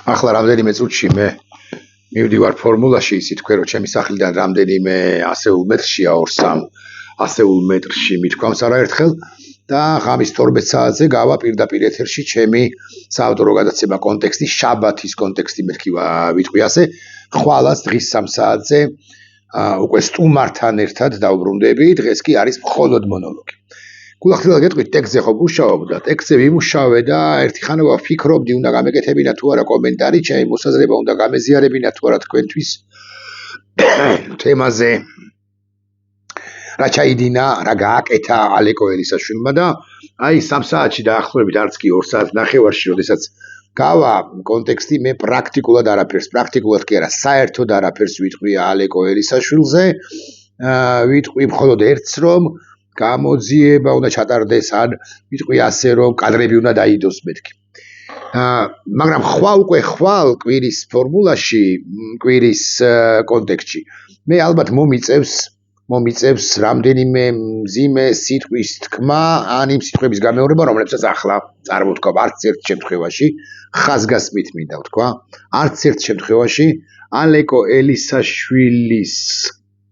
ახლა რამდენიმე წუთში მე მივდივარ ფორმულაში, იცით თქვენ, რომ ჩემი სახლიდან რამდენიმე ასეულ მეტრშია 2-3 ასეულ მეტრში მithქვამს არაერთხელ და ღამის 12 საათზე გავა პირდაპირ ეთერში ჩემი საავტორო გადაცემა კონტექსტი, შაბათის კონტექსტი ვიტყვი ასე, ხვალას დღის 3 საათზე უკვე სტუმართან ერთად დავბრუნდები, დღეს კი არის მხოლოდ მონოლოგი. გულახდილად გეტყვით, ტექსტზე ხო ვმუშაობ და ტექსტზე ვიმუშავე და ერთი ხანობა ვფიქრობდი, უნდა გამეკეთებინა თუ არა კომენტარი, ჩემი მოსაზრება უნდა გამეზიარებინა თუ არა თქვენთვის თემაზე. რა ჩაიდინა, რა გააკეთა ალეკო ელისაშვილმა და აი 3 საათში დაახლოებით არც კი 2 საათს ნახევარში, როდესაც გავა კონტექსტი, მე პრაქტიკულად კი არა, საერთოდ არაფერს ვიტყვი ალეკო ელისაშვილზე, ვიტყვი მხოლოდ ერთს, რომ გამოძიება უნდა ჩატარდეს, ან ვიტყვი ასე, რომ კადრები უნდა დაიდოს მეთქი. მაგრამ ხვალ კვირის ფორმულაში, კვირის კონტექსტში, მე ალბათ მომიწევს რამდენიმე მძიმე სიტყვის თქმა, ან იმ სიტყვების გამეორება, რომლებსაც ახლა წარმოვთქვამ, არც ერთ შემთხვევაში ხაზგასმით მინდა ვთქვა, არც ერთ შემთხვევაში ალეკო ელისაშვილის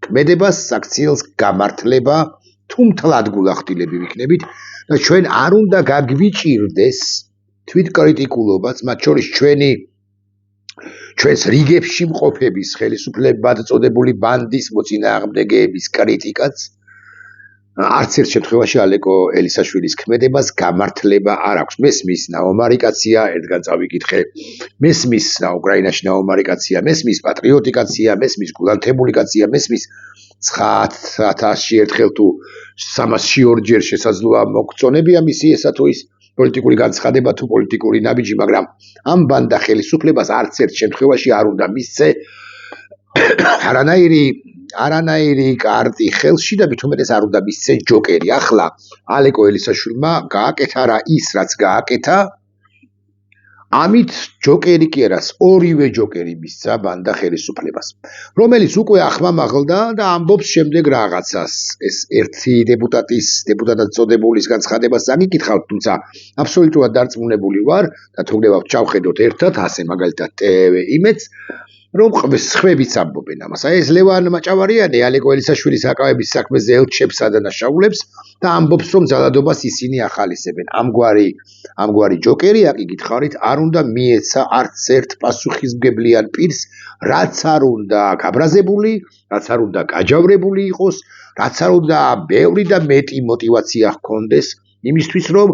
ქმედებას, საქციელს გამართლება თუმთლად გულახდილები ვიქნებით და ჩვენ არ უნდა გაგვიჭირდეს თვითკრიტიკულობაც, მათ შორის ჩვენს რიგებში მყოფების ხელისუფლებად წოდებული ბანდის მოწინააღმდეგეების კრიტიკაც არც ერთ შემთხვევაში ალეკო ელისაშვილის ქმედებას გამართლება არ აქვს. მესმის ნაომარი კაცია, ერთგან წავიკითხე, მესმის უკრაინაში ნაომარი კაცია, მესმის პატრიოტი კაცია, მესმის გულანთებული კაცია, მესმის 9,000-ში ერთხელ თუ 300-ში ორჯერ შესაძლოა მოგწონებია მისი ესა თუ ის პოლიტიკური განცხადება თუ პოლიტიკური ნაბიჯი, მაგრამ ამ ბანდა ხელისუფლებას არც ერთ შემთხვევაში არ უნდა მისცე არანაირი კარტი ხელში და მით უმეტეს არ უნდა მისცე ჯოკერი. ახლა ალეკო ელისაშვილმა გააკეთა რა ის, რაც გააკეთა, ამით ჯოკერი კი არა, ორივე ჯოკერი მისცა ბანდა ხელისუფლებას, რომელიც უკვე ახმამაღლდა და ამბობს შემდეგ რაღაცას. ეს ერთი დეპუტატად წოდებულის განცხადებას წაგიკითხავთ, თუმცა აბსოლუტურად დარწმუნებული ვარ და თუ გნებავთ ჩავხედოთ ერთად, ასე მაგალითად TV იმედს, რომ სხვებიც ამბობენ ამას. აი ეს ლევან მაჭავარიანი ალეკო ელისაშვილის აკავების საქმეზე ელჩებსა და ნაშაულებს და ამბობს, რომ ძალადობას ისინი ახალისებენ. ამგვარი ჯოკერი, აქ გითხარით, არ უნდა მიეცა არც ერთ პასუხისმგებლიან პირს, რაც არ უნდა გაბრაზებული, რაც არ უნდა გაჯავრებული იყოს, რაც არ უნდა ბევრი და მეტი мотиваცია ჰქონდეს იმისთვის, რომ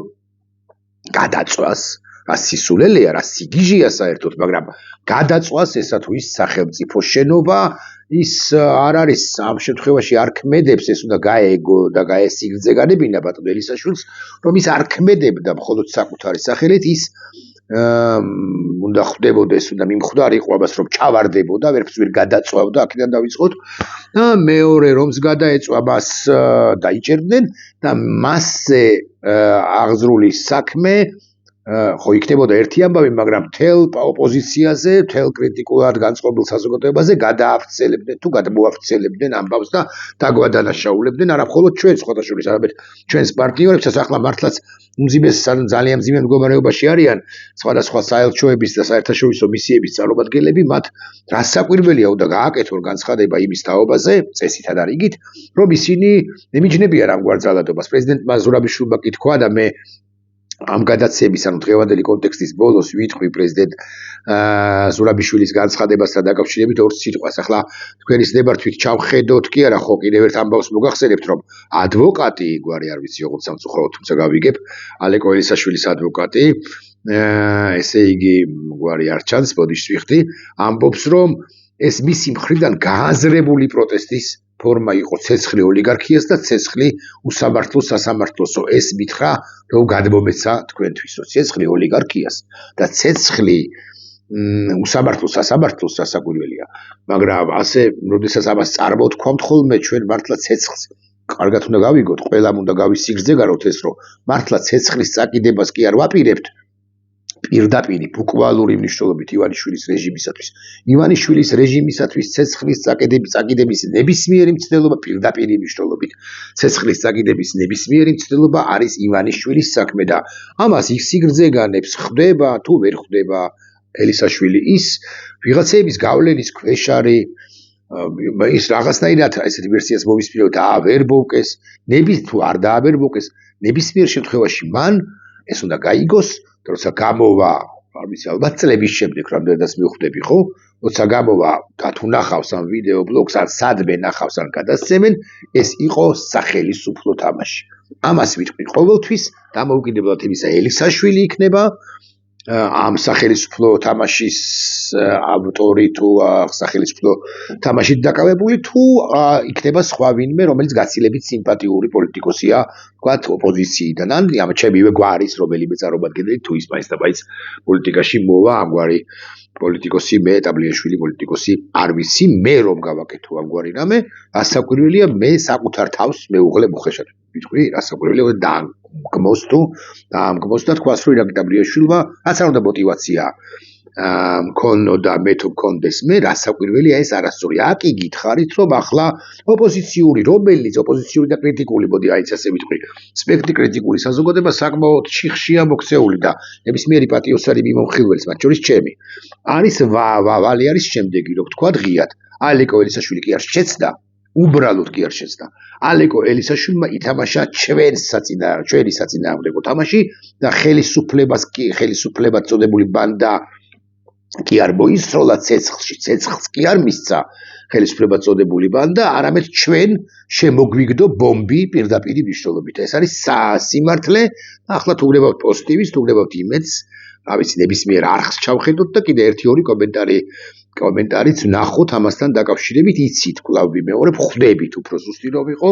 გადაწვას, რა სისულელეა, რა სიგიჟეა საერთოდ, მაგრამ გადაწვას ესა თუ ის სახელმწიფო შენობა, ის არ არის ამ შემთხვევაში არ ქმედებს, ეს უნდა გაეგო და გაესიგრძე განებინა ბატონ ელისაშვილს, რომ ის არ ქმედებდა მხოლოდ საკუთარი სახელით, ის უნდა ხვდებოდეს, უნდა მიმხვდარიყო ამას, რომ ჩავარდებოდა, ვერც ვერ გადაწვავდა, აქედან დავიწყოთ და მეორე რომს გადაეწვა, მას დაიჭერდნენ და მასზე აღზრული საქმე ხო იქნებოდა ერთი ამბავი, მაგრამ მთელ ოპოზიციაზე, მთელ კრიტიკულად განწყობილ საზოგადოებაზე გადაავრცელებდნენ თუ გადმოავრცელებდნენ ამბავს და დაგვადანაშაულებდნენ, არა მხოლოდ ჩვენ სხვათა შორის, არამედ ჩვენს პარტნიორებსაც ახლა მართლაც ძალიან მძიმე მდგომარეობაში არიან სხვადასხვა საელჩოების და საერთაშორისო მისიების წარმომადგენლები, მათ რას საკვირველია უნდა გააკეთონ განცხადება იმის თაობაზე, წესითა და რიგით, რომ ისინი ემიჯნებიან ამგვარ ძალადობას. პრეზიდენტმა ზურაბიშვილმა კი თქვა და მე ამ გადაცემის, ანუ დღევანდელი კონტექსტის ბოლოს ვიტყვი პრეზიდენტ ზურაბიშვილის განცხადებასთან დაკავშირებით ორ სიტყვას. ახლა თქვენი ზნებართვით ჩავხედოთ კი არა, ხო კიდევ ერთ ამბავს მოგახსენებთ, რომ ადვოკატი, გვარი არ ვიცი როგორ სამწუხაროდ, თუმცა გავიგებ, ალეკო ელისაშვილის ადვოკატი, ესე იგი გვარი არ ჩანს, ბოდიშს ვიხდი, ამბობს, რომ ეს მისი მხრიდან გააზრებული პროტესტის ფორმა იყო ცეცხლი ოლიგარქიას და ცეცხლი უსამართლო სასამართლოსო. ეს მითხრა, რომ გადმომეცა თქვენთვისო ცეცხლი ოლიგარქიას და ცეცხლი უსამართლო სასამართლოს სასაკვირველია. მაგრამ ასე, როდესაც ამას წარმოვთქვამთ ხოლმე, ჩვენ მართლა ცეცხლს კარგად უნდა გავიგოთ, ყველამ უნდა გავისიგრძეგაროთ ეს, რომ მართლა ცეცხლის წაკიდებას კი არ ვაპირებთ პირდაპირი ბუკვალური მნიშვნელობით ივანიშვილის რეჟიმისათვის. ივანიშვილის რეჟიმისათვის ცეცხლის წაკიდების ნებისმიერი მცდელობა პირდაპირი მნიშვნელობით. ცეცხლის წაკიდების ნებისმიერი მცდელობა არის ივანიშვილის საქმე და ამას ის სიგრძე განებს, ხდება თუ ვერ ხდება, ელისაშვილი ის ვიღაცების გავლენის ქვეშ არის ის რაღაცნაირად ესეთი ვერსიას მოვისმინე დაავერბოვკეს თუ არ დაავერბოვკეს ნებისმიერ შემთხვევაში მან ეს უნდა გაიგოს როცა გამოვა არ ვიცი ალბათ წლების შემდეგ რამდენადაც მივხვდები ხო როცა გამოვა და თუ ნახავს ამ ვიდეო ბლოგს ან სადმე ნახავს ან გადასცემენ ეს იყო სახელისუფლო თამაში ამას ვიტყვი ყოველთვის დამოუკიდებლად იმისა ელისაშვილი იქნება ამ სახელისუფლო თამაშის ავტორი თუ სახელისუფლო თამაშით დაკავებული თუ იქნება სხვა ვინმე რომელიც გაცილებით სიმპათიური პოლიტიკოსია ვთქვათ ოპოზიციიდან ან ჩემივე გვარის რომელიმე წარმომადგენელი თუ ის მაინც და მაინც პოლიტიკაში მოვა ამგვარი პოლიტიკოსი მე ტაბლიაშვილი პოლიტიკოსი არ ვიცი მე რომ გავაკეთო ამგვარი რამე ასაკვირველია მე საკუთარ თავს მეუღლე მოხეშად ვიტყვი ასაკვირველია გამგმოს და თქვას რომ ირაკლი ტაბლიაშვილმა რაც არ უნდა мотиваცია მქონოდა მე თუ მქონდეს მე რასაკვირველია ეს არასწორი აკი გითხარით რომ ახლა ოპოზიციური რომელიც ოპოზიციური და კრიტიკული მოდი აიც ასე ვიტყვი სპექტრი კრიტიკული საზოგადოება საკმაოდ ჩიხშია მოქცეული და ნებისმიერი პატიოსანი მიმომხილველს მათ შორის ჩემი არის ვალი არის შემდეგი რომ თქვა ღიად ალეკო ელისაშვილი კი არ შეცდა უბრალოდ კი არ შეცდა ალეკო ელისაშვილმა ითამაშა ჩვენი საწინააღმდეგო თამაში და ხელისუფლებად წოდებული ბანდა კი არ მოისროლა ცეცხლს კი არ მისცა ხელისუფლებად წოდებული ბანდა არამედ ჩვენ შემოგვიგდო ბომბი პირდაპირ მნიშვნელობით ეს არის სიმართლე ახლა თუ გნებავთ პოზიტივის თუ გნებავთ იმედს რა ვიცი ნებისმიერ არხს ჩავხედოთ და კიდე 1-2 კომენტარიც ნახოთ ამასთან დაკავშირებით იცით კვლავ ვიმეორებ ხვდებით უფრო ზუსტი რომ ვიყო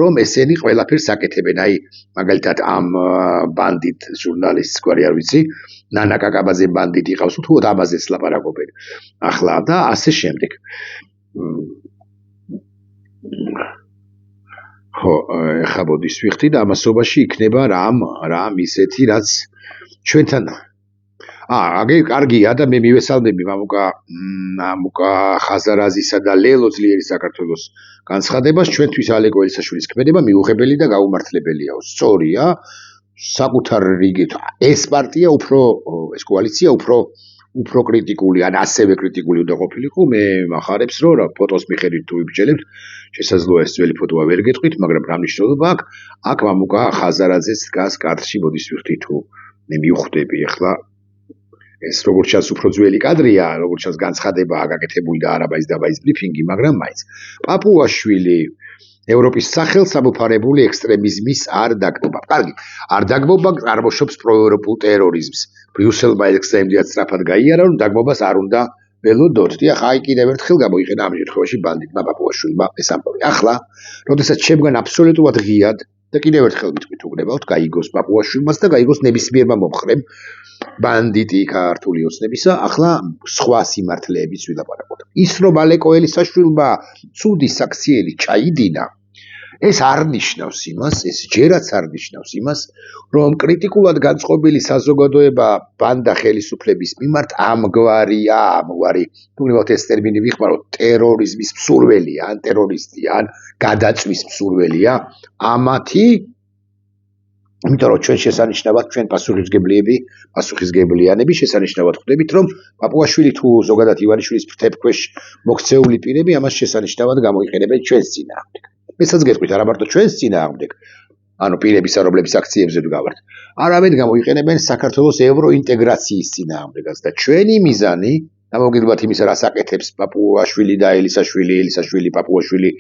რომ ესენი ყველაფერს აკეთებენ აი მაგალითად ამ ბანდიტ ჟურნალისტს გვარი არ ვიცი ნანა კაკაბაძე ბანდიტი ყავს თუ ამაზეც ლაპარაკობენ ახლა და ასე შემდეგ ხო ეხა ბოდის ვიხდი და ამასობაში იქნება რამ ისეთი რაც ჩვენთან კარგია და მე მივესალმები მამუკა ხაზარაზისა და ლელო ძლიერი საქართველოს განცხადებას ჩვენთვის ალეკო ელისაშვილის ქმედება მიუღებელი და გაუმართლებელია სწორია საკუთარ რიგით ეს პარტია ეს კოალიცია უფრო კრიტიკული ან ასევე კრიტიკული უნდა ყოფილიყო მე მახარებს რომ ფოტოს მიხედვით თუ ვიბჯელებთ შესაძლოა ეს ძველი ფოტოა ვერ გეტყვით მაგრამ რა მნიშვნელობა აქ მამუკა ხაზარაძეც დგას კადრში მოდის ვიხდი თუ მე მივხვდები ახლა ეს როგორც ჩანს უფრო ძველი კადრია, როგორც ჩანს განცხადებაა გაკეთებული და არაბაის დაბაის ბრიფინგი, მაგრამ მაინც პაპუაშვილი ევროპის სახელს ამოფარებული ექსტრემიზმის არ დაგმობა. კარგი, არ დაგმობა წარმოშობს პროევროპულ ტერორიზმს. ბრიუსელმა ექსტრემიზმად სწრაფად გაიარა, რომ დაგმობას არ უნდა ველოდოთ. დიახ, აი კიდევ ერთხელ გამოიყენა ამ შემთხვევაში ბანდიტმა პაპუაშვილმა ეს ამბავი. ახლა, როდესაც ჩემგან აბსოლუტურად ღიად და კიდევ ერთხელ ვიტყვით უგნებავთ, გაიგოს პაპუაშვილმას და გაიგოს ნებისმიერმა მომხრემ ბანდიტი ქართული ოცნებისა, ახლა სხვა სიმართლეებიც ვილაპარაკოთ. ის რომ ალეკო ელისაშვილმა ცუდი საქციელი ჩაიდინა, ეს არ ნიშნავს იმას, ეს ჯერაც არ ნიშნავს იმას, რომ კრიტიკულად განწყობილი საზოგადოება ბანდა ხელისუფლების მიმართ ამგვარი, თუ გნებავთ ეს ტერმინი ვიხმაროთ, ტერორიზმის მსურველია, ან ტერორისტია, ან გადაწვის მსურველია, ამათი იმიტომ რომ ჩვენ შესანიშნავად ჩვენ პასუხისგებლიანები შესანიშნავად ხვდებით რომ პაპუაშვილი თუ ზოგადად ივანიშვილის ფრთებქვეშ მოქცეული პირები ამას შესანიშნავად გამოიყენებენ ჩვენს წინააღმდეგ. მეცაც გეტყვით არა მარტო ჩვენს წინააღმდეგ, ანუ პირებისა რომლების აქციებზე ვდგავართ, არამედ გამოიყენებენ საქართველოს ევროინტეგრაციის წინააღმდეგაც და ჩვენი მიზანი დამოუკიდებლად იმისა რას აკეთებს პაპუაშვილი და ელისაშვილი პაპუაშვილი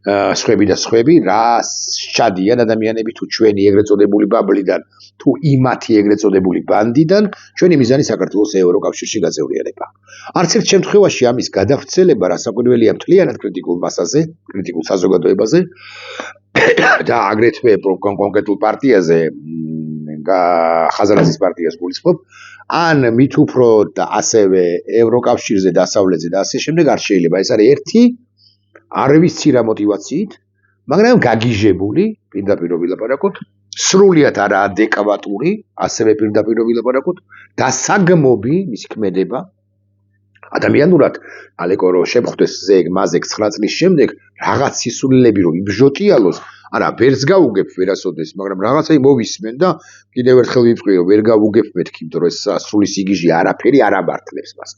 სხვები და სხვები რა სჩადიან ადამიანები თუ ჩვენი ეგრეთ წოდებული ბაბლიდან თუ იმათი ეგრეთ წოდებული ბანდიდან ჩვენი მიზანი საქართველოს ევროკავშირში გაწევრიანება. არც ერთ შემთხვევაში ამის გადავრცელება რასაკვირველია მთლიანად კრიტიკულ მასაზე, კრიტიკულ საზოგადოებაზე და აგრეთვე კონკრეტულ პარტიაზე ხაზარაძის პარტიას გულისხმობ, ან მით უფრო და ასევე ევროკავშირზე დასავლეთზე და ასე შემდეგ არ შეიძლება. ეს არის ერთი არ ვიცი რა мотиваციით, მაგრამ გაგიჟებული, პირდაპირ ვილაპარაკოთ, სრულიად არაადეკვატური, ასევე პირდაპირ ვილაპარაკოთ, დასაგმობი მისი ქმედება ადამიანურად ალეკო რო შემხვდეს ზეგ 9 წლის შემდეგ რაღაც სისულელები რომ იბჟოტიალოს, არა, ვერც გავუგებ ვერასოდეს, მაგრამ რაღაცა მოვისმენ და კიდევ ერთხელ ვიფრთხილე, ვერ გავუგებ მეთქი, იმიტომ რომ ეს სრული სიგიჟე არაფერი არ აბართლებს მას.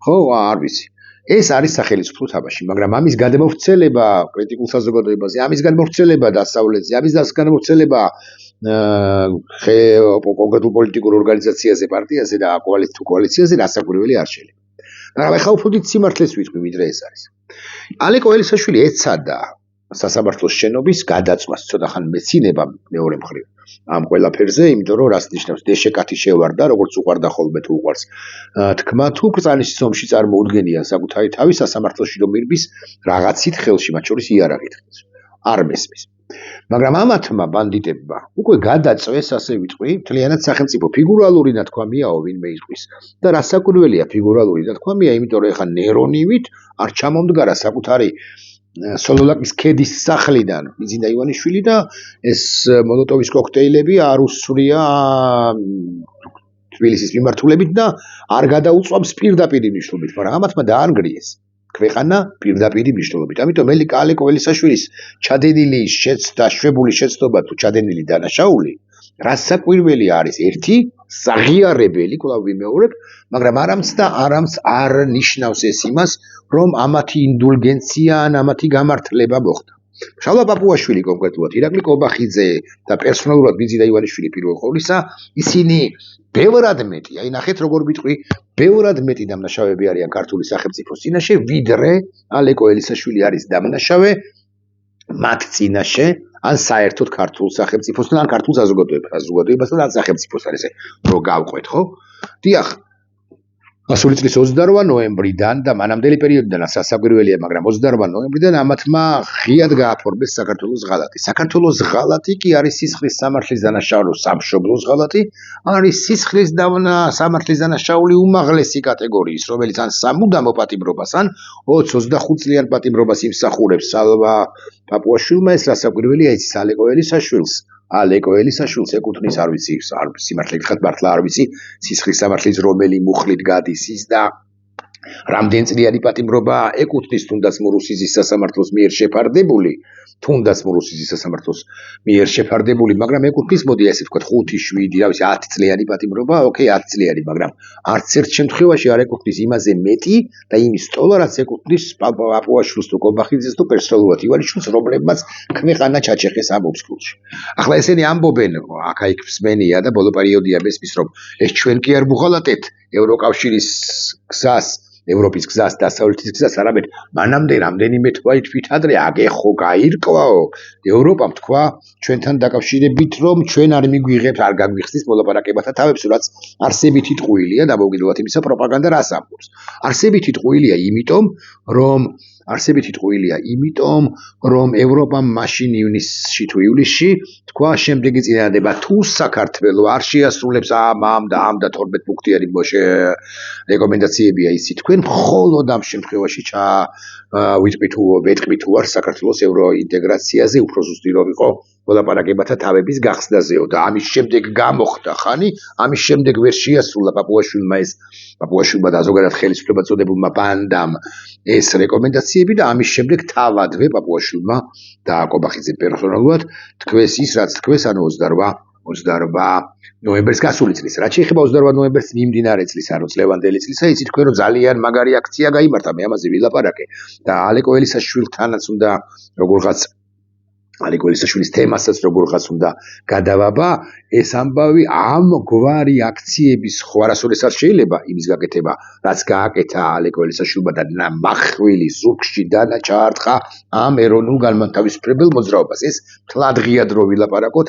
ხო, არ ვიცი. ეს არის სახელმწიფო თამაში, მაგრამ ამის გადმოვრცელება კრიტიკულ საზოგადოებაზე, ამის გადმოვრცელება დასავლეთზე, ამის გადმოვრცელება კონკრეტულ პოლიტიკურ ორგანიზაციაზე, პარტიაზე და კოალიციაზე რასაკვირველი არ შეიძლება. მაგრამ ახლა უფრო დიდ სიმართლეს ვიტყვი, ვიდრე ეს არის. ალეკო ელისაშვილი ეცადა სასამართლოს შენობის გადაწყვას, ცოტა ხან მეცინება მეორე მხრივ. ამ ყველაფერზე, იმიტომ რომ რას ნიშნავს დეშეკათი შევარდა, როგორც უყარდა ხოლმე თუ უყარს. თქმა თუ კრწანის ცომში წარმოუდგენია საკუთარი თავი სასამართლოში რომ მირბის რაღაცით ხელში, მათ შორის იარაღით ხელში. არ მესმის. მაგრამ ამათმა ბანდიტებმა უკვე გადაწვეს, ასე ვიტყვი, მთლიანად სახელმწიფო ფიგურალური ნათქვამიაო ვინმე იტყვის. და რასაკვირველია ფიგურალური ნათქვამია, იმიტომ რომ ეხა ნერონივით არ ჩამომდგარა საკუთარი სოლოლაკის ქედის სახლიდან მიზინდა ივანიშვილი და ეს მოლოტოვის კოქტეილები არ უსვრია თბილისის მიმართულებით და არ გადაუწვამს პირდაპირ მნიშვნელობით, მაგრამ ამათმა დაანგრიეს ქვეყანა პირდაპირ მნიშვნელობით. ამიტომ ალეკო ელისაშვილის ჩადენილი დაშვებული შეცდომა თუ ჩადენილი დანაშაული რასაკვირველი არის ერთი საღიარებელი, კვლავ ვიმეორებ, მაგრამ არამც არ ნიშნავს ეს იმას, რომ ამათი ინდულგენცია ან ამათი გამართლება მოხდა. შალვა პაპუაშვილი კონკრეტულად, ირაკლი კობახიძე და პერსონალურად მიზიდა ივანიშვილი პირველ ყოვლისა, ისინი ბევრად მეტი, აი ნახეთ როგორ ვიტყვი, ბევრად მეტი დამნაშავეები არიან ქართული სახელმწიფოს წინაშე, ვიდრე ალეკო ელისაშვილი არის დამნაშავე მათ წინაშე, ან საერთოდ ქართულ სახელმწიფოსთან, ან ქართულ საზოგადოებასთან, ან სახელმწიფოსთან ესე რო გავყვეთ, ხო? დიახ. ასული წლის 28 ნოემბრიდან და მანამდელი პერიოდიდან სასაკვირველია, მაგრამ 28 ნოემბრიდან ამათმა ღიად გააფორმეს საქართველოს ღალატი. საქართველოს ღალატი კი არის სისხლის სამართლის დანაშაული, სამშობლოს ღალატი არის სისხლის სამართლის დანაშაული უმაღლესი კატეგორიის, რომელიც ან სამუდამო პატიმრობას, ან 20-25 წლიან პატიმრობას იმსახურებს. სალვა პაპუაშვილმა ეს რასაკვირველია, იცის ალეკო ელისაშვილს ეკუთვნის, არ ვიცი, სიმართლე გითხრათ, მართლა არ ვიცი, სისხლის სამართლის რომელი მუხლით გადის ის და რამდენ წლიანი პატიმრობა ეკუთვნის თუნდაც მურუსიზის სასამართლოს მიერ შეფარდებული, მაგრამ ეკუთვნის, მოდი ასე ვთქვათ, 5-7, რა ვიცი, 10 წლიანი პატიმრობა, ოკეი, 10 წლიანი, მაგრამ არც ერთ შემთხვევაში არ ეკუთვნის იმაზე მეტი და იმის ტოლა, რაც ეკუთვნის პაპუაშვილს თუ კობახიძეს თუ პერსონალურად ივანიშვილს, რომლებმაც ქვეყანა ჩაჩეხეს ამ ოფსკულში. ახლა ესენი ამბობენ, აქ-იქ მსმენია და ბოლო პერიოდია მესმის, რომ ეს ჩვენ კი არ ვუღალატეთ ევროკავშირის გზას, ევროპის გზას, დასავლეთის გზას, არამედ მანამდე რამდენიმე თვით ადრე აგეხო გაირკვაო ევროპამ თქვა ჩვენთან დაკავშირებით, რომ ჩვენ არ მიგვიღებთ, არ გაგვიხსნის მოლაპარაკებათა თავებს, რაც არსებითი ტყუილია, დამოუკიდებლად იმისა პროპაგანდა რას ამბობს. არსებითი ტყუილია იმიტომ, რომ ევროპამ მაშინ ივნისში თუ ივლისში თქვა შემდეგი წინადადება, თუ საქართველო არ შეასრულებს ამ და 12 პუნქტიანი რეკომენდაციებია ისი თქვენ მხოლოდ ამ შემთხვევაში ვეტყვით თუ არ საქართველოს ევროინტეგრაციაზე უფრო ზუსტი რომ იყო მოლაპარაკებათა თავების გახსნაზეო და ამის შემდეგ გამოხდა ხანი, ამის შემდეგ ვერ შეასრულა პაპუაშვილმა და ზოგადად ხელისუფლება წოდებულმა ბანდამ ეს რეკომენდაციები და ამის შემდეგ თავადვე პაპუაშვილმა და კობახიძე პერსონალურად თქვეს ის, რაც თქვეს, ანუ 28 ნოემბერს გასული წლის. რაც შეეხება 28 ნოემბერს მიმდინარე წლის, ანუ წლევანდელი წლისა, იცით თქვენ რომ ძალიან მაგარი აქცია გაიმართა, მე ამაზე ვილაპარაკე და ალეკო ელისაშვილთანაც უნდა როგორღაც ალეკო ელისაშვილის თემასაც როგორღაც უნდა გადავაბა, ეს ამბავი ამგვარი აქციების ხوارასოდეს არ შეიძლება იმის გაკეთება, რაც გააკეთა ალეკო ელისაშვილმა და ნამახვილი ზურგში დანა ჩაარტყა ამ ეროვნულ განმათავისუფლებელ მოძრაობას. ეს თლადღიად რო ვილაპარაკოთ,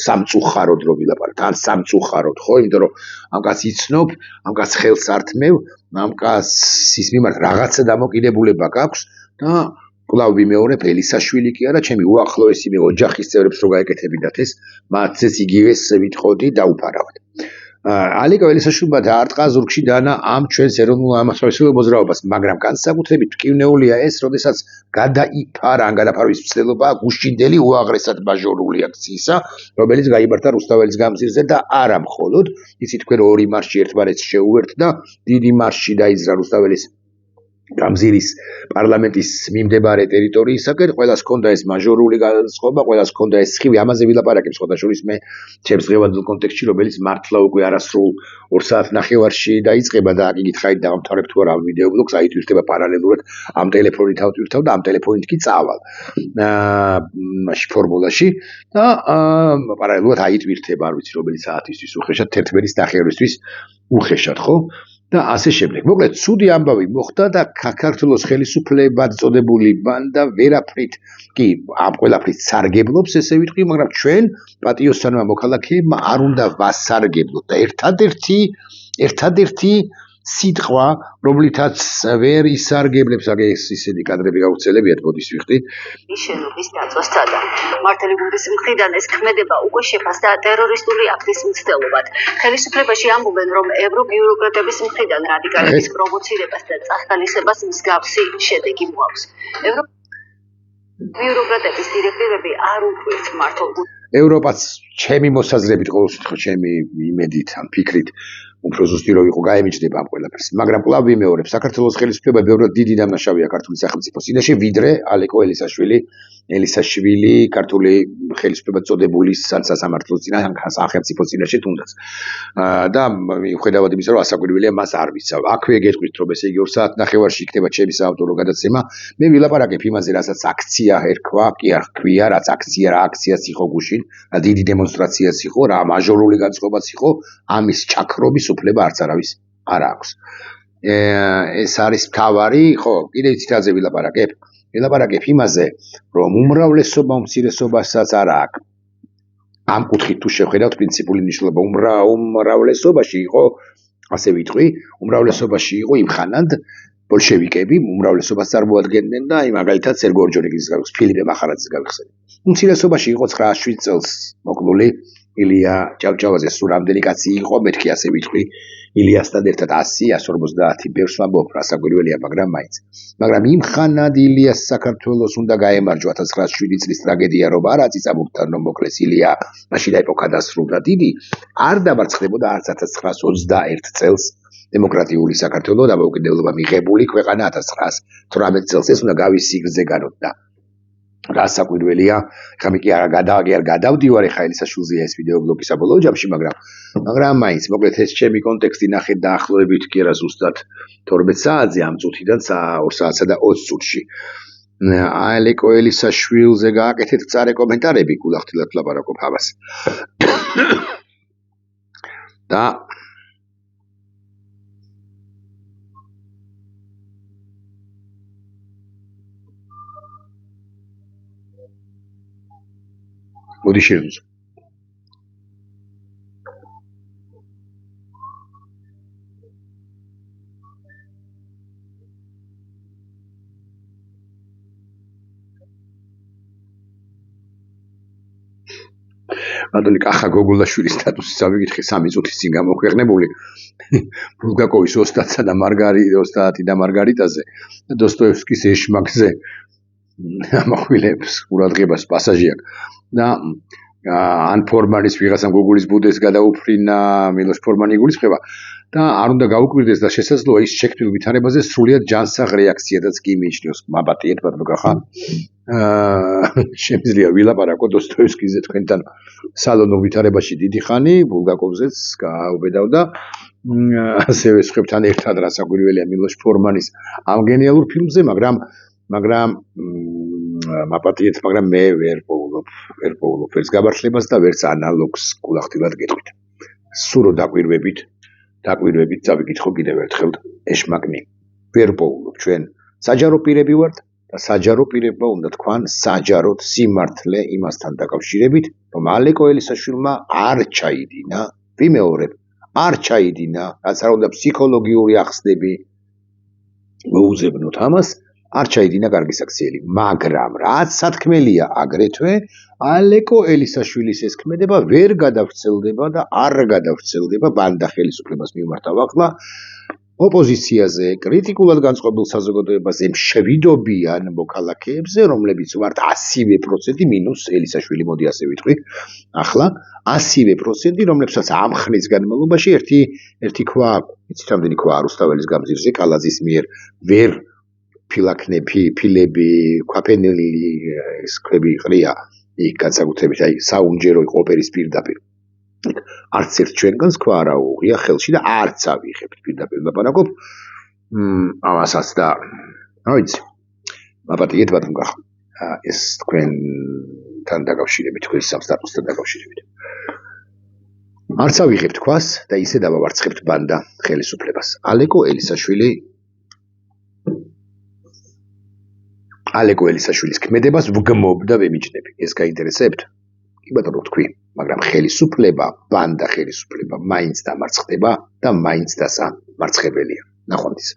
სამწუხაროდ რო ვილაპარაკოთ, ან სამწუხაროდ, ხო, იმიტომ რომ ამ კაცს იცნობ, ამ კაცს ხელს ართმევ, ამ კაცის მიმართ რაღაცა დამოკიდებულება გაქვს და კვლავ ვიმეორებ, ელისაშვილი კი არა, ჩემი უახლოესი ოჯახის წევრებს რო გაეკეთებინათ ეს, მათზეც იგივეს ვიტყოდი და უპარავთ. ალეკო ელისაშვილმა დაარტყა ზურგში დანა ამ ჩვენს ეროვნულ ამასწორებელ მოძრაობას, მაგრამ განსაკუთრებით მტკივნეულია ეს, როდესაც გადაიფარა ან გადაფარვის მცდელობა გუშინდელი უაღრესად მაჟორული აქციისა, რომელიც გაიმართა რუსთაველის გამზირზე და არა მხოლოდ, იცით თქვენ ორი მარში ერთმანეთს შეუერთდა, დიდი მარში დაიძრა რუსთაველის გამზირის პარლამენტის მიმდებარე ტერიტორიისაკენ ყველას ჰქონდა ეს მაჟორული განწყობა, ყველას ჰქონდა ეს სხივი, ამაზე ვილაპარაკებ სხვადასხვა მე ჩემს დღევანდელ კონტექსტში, რომელიც მართლა უკვე არასრულ 2 საათნახევარში დაიწყება და აქ იგითხარით დავამთავრებ თუ არა ვიდეო ბლოგს, აი თვითონ პარალელურად ამ ტელეფონით ავტვირთავ და ამ ტელეფონით კი წავალ. მაშინ ფორმულაში და პარალელურად აიტვირთება, არ ვიცი რომელი საათისთვის უხეშად 11:00-ის უხეშად, ხო? და ასე შემდეგ. მოკლედ, ცუდი ამბავი მოხდა და საქართველოს ხელისუფლებად წოდებული ბანდა ვერაფრით, კი, ამ ყველაფრის სარგებლობს, ესე ვიტყვი, მაგრამ ჩვენ პატიოსანმა მოქალაქეებმა არ უნდა ვასარგებლოთ და ერთადერთი სიტყვა, რომლითაც ვერ ისარგებლებს, აგეს ისინი კადრები გაუცელებიათ, მოდის ვიხდი. შენობის დაცვას სცადა. მართალი გუნდის მხრიდან ეს ქმედება უკვე შეფასდა ტერორისტული აქტის მცდელობად. ხელისუფლებაში ამბობენ, რომ ევრობიუროკრატების მხრიდან რადიკალების პროვოცირებას და წახალისებას მსგავსი შედეგი მოაქვს. ევრობიუროკრატების დირექტივები არ უყვირთ მართულ ევროპაც ჩემი მოსაზრებით, ყოველ შემთხვევაში ჩემი იმედით, ან ფიქრით უფრო ზუსტი რო იყო გაემიჯნება ამ ყველაფერს, მაგრამ კვლავ ვიმეორებ, საქართველოს ხელისუფლება ბევრად დიდი დამნაშავეა ქართული სახელმწიფოს წინაშე, ვიდრე ალეკო ელისაშვილი ქართული ხელისუფლება წოდებული სასამართლოს სახელმწიფოს წინაშე თუნდაც. და მიუხედავად იმისა, რომ ასაკვირველია მას არ ვიცავ. აქვე გეტყვით, რომ ესე იგი 2 საათნახევარში იქნება ჩემი საავტორო გადაცემა, მე ვილაპარაკებ იმაზე, რასაც აქცია ერქვა, კი არ ქვია, რაც აქცია, რა აქციაც იყო გუშინ, რა დიდი დემონსტრაციაც იყო, რა მაჟორული განწყობაც იყო, ამის ჩაქრობის უფლება არც არავის არ აქვს. ეს არის მთავარი, ხო, კიდე ციტაზე ვილაპარაკებ იმაზე, რომ უმრავლესობა უმცირესობასაც არ აქვს. ამ კუთხით თუ შევხედავთ პრინციპული მნიშვნელობა, უმრავლესობაში იყო, ასე ვიტყვი, უმრავლესობაში იყო იმხანად ბოლშევიკები, უმრავლესობას წარმოადგენდნენ და მაგალითად სერგო ორჯონიკიძის გავიხსენე, ფილიპე მახარაძის გავიხსენე. უმცირესობაში იყო 9-7 წელს მოკლული ილია ჭავჭავაძე, სულ რამდენი კაცი იყო, მეთქი ასე ვიტყვი, ილიასთან ერთად 100-150 ბევრს ვამბობ, რასაკვირველია, მაგრამ მაინც. მაგრამ იმხანად ილიას საქართველოს უნდა გაემარჯვა 1907 წლის ტრაგედია, რომ არა წიწაბურთან რომ მოკლეს ილია, მაშინ ეპოქა დასრულდა დიდი, არ დამარცხდებოდა არც 1921 წელს დემოკრატიული საქართველოს დამოუკიდებლობა მიღებული ქვეყანა 1918 წელს ეს უნდა გავის სიგრძე განოდდა. რასაკვირველია, ხამი კი არ გადავდივარ ეხა ელისაშვილზე ეს ვიდეო ბლოგი საბოლოო ჯამში, მაგრამ მაინც მოკლედ ეს ჩემი კონტექსტი ნახეთ დაახლოებით კი არა ზუსტად 12 საათზე ამ წუთიდან 2 საათსა და 20 წუთში. ალეკო ელისაშვილზე გააკეთეთ წარე კომენტარები, გულახდილად ვლაპარაკობ ამას. და მოდი შევძო. მადლი კახა გოგოლაშვილის სტატუსის ავიკითხე 3 წუთის წინ გამოქვეყნებული ბულგაკოვის ოსტატსა და მარგარიტაზე და დოსტოევსკის ეშმაკზე ამახვილებს ყურადღებას პასაჟია და ან ფორმანის ვიღაცამ გოგოლის ბუდეს გადაუფრინა მილოშ ფორმანი იგულისხმება და არ უნდა გაუკვირდეს და შესაძლოა ის შექმნილ ვითარებაზე სრულიად ჯანსაღ რეაქციადაც კი მიიჩნევს. მაბატიეთ ბატონო კახა. შემიძლია ვილაპარაკო დოსტოევსკიზე თქვენთან სალონურ ვითარებაში დიდი ხანი, ბულგაკოვზეც გაუბედავ და ასევე სხვებთან ერთად რასაკვირველია მილოშ ფორმანის ამ გენიალურ ფილმზე, მაგრამ მაპატიეთ, მაგრამ მე ვერ პოულობ ვერც გაბარშლებას და ვერც ანალოგს გულახდილად გეტყვით. სურო დაკვირვებით წავიკითხო კიდევ ერთხელ ეშმაკნი. ვერ პოულობ, ჩვენ საჯარო პირები ვართ და საჯარო პირებმა უნდა თქვან საჯაროდ სიმართლე იმასთან დაკავშირებით, რომ ალეკო ელისაშვილმა არ ჩაიდინა, ვიმეორებ, არ ჩაიდინა, რაც არ უნდა ფსიქოლოგიური ახსნები მოუძებნოთ ამას, არ ჩაიდინა კარგი საქციელი, მაგრამ რაც სათქმელია აგრეთვე ალეკო ელისაშვილის ეს ქმედება ვერ გადავრცელდება და არ გადავრცელდება ბანდა ხელისუფლებას მიმართავ ახლა ოპოზიციაზე, კრიტიკულად განწყობილ საზოგადოებაზე მშვიდობიან მოქალაქეებზე, რომლებიც ვართ 100% მინუს ელისაშვილი, მოდი ასე ვიტყვი, ახლა 100%, რომლებსაც ამ ხნის განმავლობაში ერთი ქვა, იცით რამდენი ქვა რუსთაველის გამზირზე კალაძის მიერ ვერ ფილები, ქვაფენილი ეს ქვები ყრია იქ განსაკუთრებით აი საუნჯერო იყო ოპერის პირდაპირ. არც ერთ ჩვენგანს ქვა არ აუღია ხელში და არც ავიღებთ პირდაპირ ლაპარაკობ ამასაც და რა ვიცი მაპატიეთ ბატონ გახ ეს თქვენთან დაკავშირებით თქვენი სამსტატოსთან დაკავშირებით არც ავიღებთ ქვას და ისე დავავარცხებთ ბანდა ხელისუფლებას ალეკო ელისაშვილის ქმედებას ვგმობ და ვემიჯნები ეს გაინტერესებთ კი ბატონო თქვი მაგრამ ხელისუფლება ბანდა ხელისუფლება მაინც დამარცხდება და მაინც დასამარცხებელია ნახვამდის